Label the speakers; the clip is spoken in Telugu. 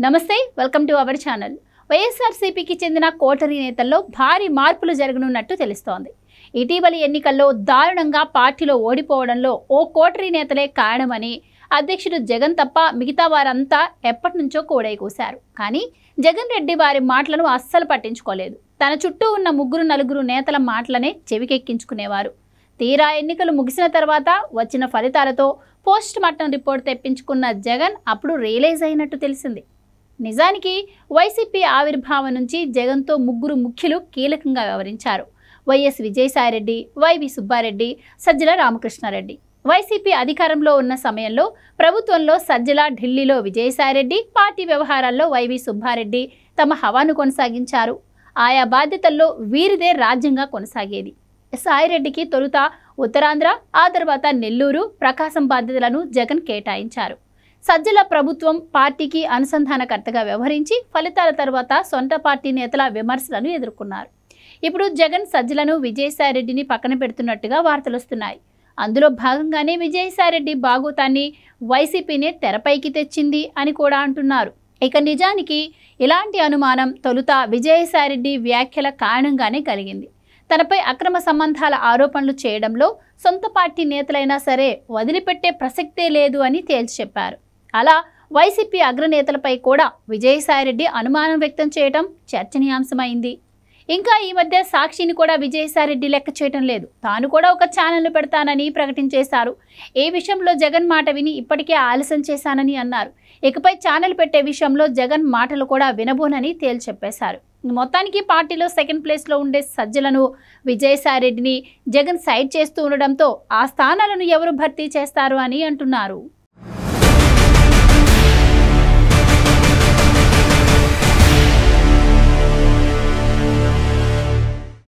Speaker 1: నమస్తే వెల్కమ్ టు అవర్ ఛానల్. వైఎస్ఆర్సీపీకి చెందిన కోటరీ నేతల్లో భారీ మార్పులు జరగనున్నట్టు తెలుస్తోంది. ఇటీవలి ఎన్నికల్లో దారుణంగా పార్టీలో ఓడిపోవడంలో ఓ కోటరీ నేతలే కారణమని అధ్యక్షుడు జగన్ తప్ప మిగతా వారంతా ఎప్పటినుంచో కోడై కూశారు. కానీ జగన్ రెడ్డి వారి మాటలను అస్సలు పట్టించుకోలేదు. తన చుట్టూ ఉన్న నలుగురు నేతల మాటలనే చెవికెక్కించుకునేవారు. తీరా ఎన్నికలు ముగిసిన తర్వాత వచ్చిన ఫలితాలతో పోస్ట్ మార్టం రిపోర్ట్ తెప్పించుకున్న జగన్ అప్పుడు రియలైజ్ అయినట్టు తెలిసింది. నిజానికి వైసీపీ ఆవిర్భావం నుంచి జగన్తో ముగ్గురు ముఖ్యులు కీలకంగా వ్యవహరించారు. వైఎస్ విజయసాయిరెడ్డి, వైవి సుబ్బారెడ్డి, సజ్జల రామకృష్ణారెడ్డి. వైసీపీ అధికారంలో ఉన్న సమయంలో ప్రభుత్వంలో సజ్జల, ఢిల్లీలో విజయసాయిరెడ్డి, పార్టీ వ్యవహారాల్లో వైవి సుబ్బారెడ్డి తమ హవాను కొనసాగించారు. ఆయా బాధ్యతల్లో వీరిదే రాజ్యంగా కొనసాగేది. సాయిరెడ్డికి తొలుత ఉత్తరాంధ్ర, ఆ తర్వాత నెల్లూరు, ప్రకాశం బాధ్యతలను జగన్ కేటాయించారు. సజ్జల ప్రభుత్వం పార్టీకి అనుసంధానకర్తగా వ్యవహరించి ఫలితాల తర్వాత సొంత పార్టీ నేతల విమర్శలను ఎదుర్కొన్నారు. ఇప్పుడు జగన్ సజ్జలను, విజయసాయిరెడ్డిని పక్కన పెడుతున్నట్టుగా వార్తలు వస్తున్నాయి. అందులో భాగంగానే విజయసాయిరెడ్డి బాగోతాన్ని వైసీపీనే తెరపైకి తెచ్చింది అని కూడా అంటున్నారు. ఇక నిజానికి ఇలాంటి అనుమానం తొలుత విజయసాయిరెడ్డి వ్యాఖ్యల కారణంగానే కలిగింది. తనపై అక్రమ సంబంధాల ఆరోపణలు చేయడంలో సొంత పార్టీ నేతలైనా సరే వదిలిపెట్టే ప్రసక్తే లేదు అని తేల్చి చెప్పారు. అలా వైసీపీ అగ్రనేతలపై కూడా విజయసాయిరెడ్డి అనుమానం వ్యక్తం చేయడం చర్చనీయాంశమైంది. ఇంకా ఈ మధ్య సాక్షిని కూడా విజయసాయిరెడ్డి లెక్క చేయడం లేదు. తాను కూడా ఒక ఛానల్ను పెడతానని ప్రకటించేశారు. ఈ విషయంలో జగన్ మాట విని ఇప్పటికే ఆలస్యం చేశానని అన్నారు. ఇకపై ఛానల్ పెట్టే విషయంలో జగన్ మాటలు కూడా వినబోనని తేల్చి చెప్పేశారు. మొత్తానికి పార్టీలో సెకండ్ ప్లేస్లో ఉండే సజ్జలను, విజయసాయిరెడ్డిని జగన్ సైడ్ చేస్తూ ఉండడంతో ఆ స్థానాలను ఎవరు భర్తీ చేస్తారు అని అంటున్నారు.